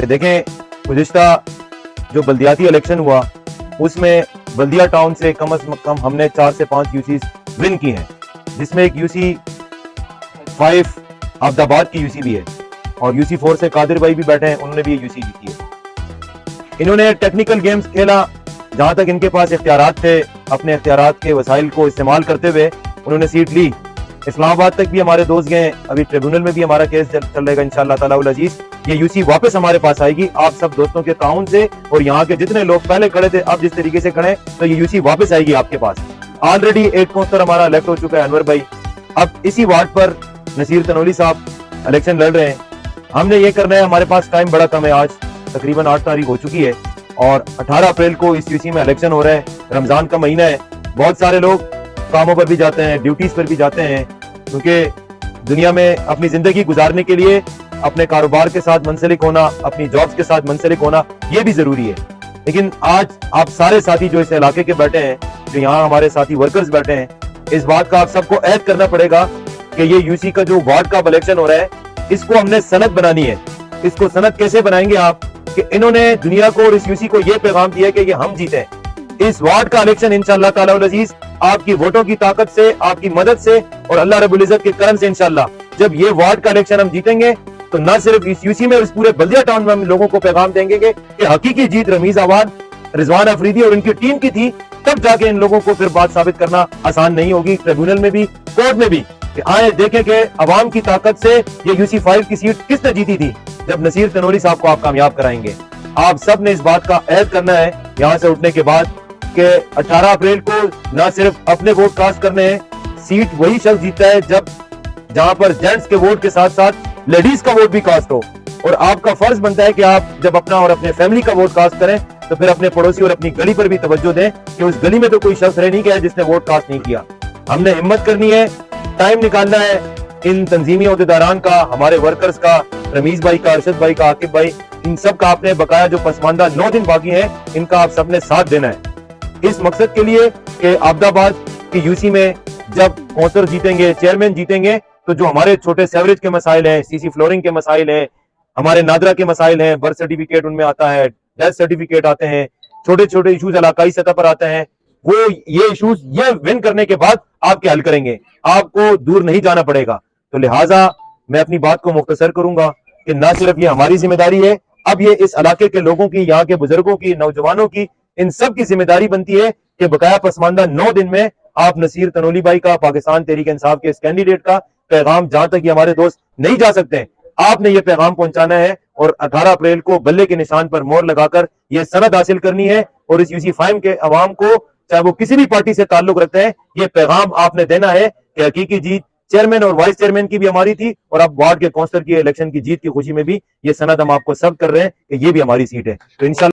देखें, गुज़िश्ता जो बल्दियाती इलेक्शन हुआ उसमें बल्दिया टाउन से कम अज कम हमने 4 से 5 यूसी विन की हैं, जिसमें एक यूसी 5 अब्दाबाद की यूसी भी है और यूसी 4 से कादिर भाई भी बैठे हैं, उन्होंने भी यूसी जीती है। इन्होंने टेक्निकल गेम्स खेला, जहां तक इनके पास इख्तियारात थे, अपने इख्तियारात के वसाइल को इस्तेमाल करते हुए उन्होंने सीट ली। इस्लामाबाद तक भी हमारे दोस्त गए, अभी ट्रिब्यूनल में भी हमारा केस चल रहेगा इंशाअल्लाह ताला उल अजीज। ये यूसी वापस हमारे पास आएगी आप सब दोस्तों के ताउन से, और यहाँ के जितने लोग पहले खड़े थे अब जिस तरीके से खड़े, तो ये यूसी वापस आएगी आपके पास। ऑलरेडी 8 काउंसलर हमारा इलेक्ट हो चुका है, अनवर भाई। अब इसी वार्ड पर नसीर तनोली साहब इलेक्शन लड़ रहे हैं। हमने ये करना है, हमारे पास टाइम बड़ा कम है, आज तकरीबन 8 तारीख हो चुकी है और 18 अप्रैल को इस यूसी में इलेक्शन हो रहा है। रमजान का महीना है, बहुत सारे लोग कामों पर भी जाते हैं, ड्यूटीज पर भी जाते हैं, क्योंकि दुनिया में अपनी जिंदगी गुजारने के लिए अपने कारोबार के साथ मुंसलिक होना, अपनी जॉब्स के साथ मुंसलिक होना, ये भी जरूरी है। लेकिन आज आप सारे साथी जो इस इलाके के बैठे हैं, जो यहाँ हमारे साथी वर्कर्स बैठे हैं, इस बात का आप सबको ऐद करना पड़ेगा कि ये यूसी का जो वार्ड का इलेक्शन हो रहा है, इसको हमने सनद बनानी है। इसको सनद कैसे बनाएंगे आप, कि इन्होंने दुनिया को और इस यूसी को ये पैगाम दिया कि ये हम जीते। इस वार्ड का इलेक्शन इंशाअल्लाह ताला उल अजीज आपकी वोटों की ताकत से, आपकी मदद से और अल्लाह रब्बुल इज्जत के करम से इंशाअल्लाह जब ये वार्ड का इलेक्शन हम जीतेंगे, तो न सिर्फ इस यूसी में, इस पूरे बल्दिया टाउन में हम लोगों को पैगाम देंगे कि हकीकी जीत रमीज आवाद, रिजवान अफरीदी और इनकी टीम की थी। तब जाके इन लोगों को फिर बात साबित करना आसान नहीं होगी, ट्रिब्यूनल में भी, कोर्ट में भी, कि आए देखें कि अवाम की ताकत से ये यूसी 5 की सीट किसने जीती थी, जब नसीर तनोली साहब को आप कामयाब कराएंगे। आप सब ने इस बात का ऐद करना है यहाँ से उठने के बाद कि 18 अप्रैल को न सिर्फ अपने वोट कास्ट करने हैं, सीट वही शख्स जीतता है जब जहां पर जेंट्स के वोट के साथ साथ लेडीज का वोट भी कास्ट हो। और आपका फर्ज बनता है कि आप जब अपना और अपने फैमिली का वोट कास्ट करें, तो फिर अपने पड़ोसी और अपनी गली पर भी तवज्जो दें कि उस गली में तो कोई शख्स रह नहीं गया जिसने वोट कास्ट नहीं किया। हमने हिम्मत करनी है, टाइम निकालना है, इन तंजीमी अहदेदारान का, हमारे वर्कर्स का, रमीज भाई का, अरशद भाई का, आकिब भाई, इन सब का आपने बकाया जो पसमानदा 9 दिन बाकी है, इनका आप सबने साथ देना है इस मकसद के लिए कि अब्दाबाद की यूसी में जब काउंसलर जीतेंगे, चेयरमैन जीतेंगे, तो जो हमारे छोटे सेवरेज के मसाइल हैं, सीसी फ्लोरिंग के मसाइल हैं, हमारे नादरा के मसाइल हैं, बर्थ सर्टिफिकेट उनमें आता है, डेथ सर्टिफिकेट आते हैं, छोटे छोटे इशूज इलाकाई सतह पर आते हैं, वो ये इशूज ये विन करने के बाद आपके हल करेंगे, आपको दूर नहीं जाना पड़ेगा। तो लिहाजा मैं अपनी बात को मुख्तसर करूंगा कि ना सिर्फ ये हमारी जिम्मेदारी है, अब ये इस इलाके के लोगों की, यहाँ के बुजुर्गों की, नौजवानों की, इन सब की जिम्मेदारी बनती है कि बकाया पसमानदा 9 दिन में आप नसीर तनोली भाई का, पाकिस्तान तहरीक इंसाफ के इस कैंडिडेट का पैगाम, जहां तक ये हमारे दोस्त नहीं जा सकते, आपने ये पैगाम पहुंचाना है और 18 अप्रैल को बल्ले के निशान पर मोहर लगाकर ये सनद हासिल करनी है। और इस यूसी 5 के अवाम को, चाहे वो किसी भी पार्टी से ताल्लुक रखते हैं, ये पैगाम आपने देना है कि हकीकी जीत चेयरमैन और वाइस चेयरमैन की भी हमारी थी, और अब वार्ड के काउंसलर की इलेक्शन की जीत की खुशी में भी ये सनद हम आपको सब कर रहे हैं कि ये भी हमारी सीट है। तो इंशाल्लाह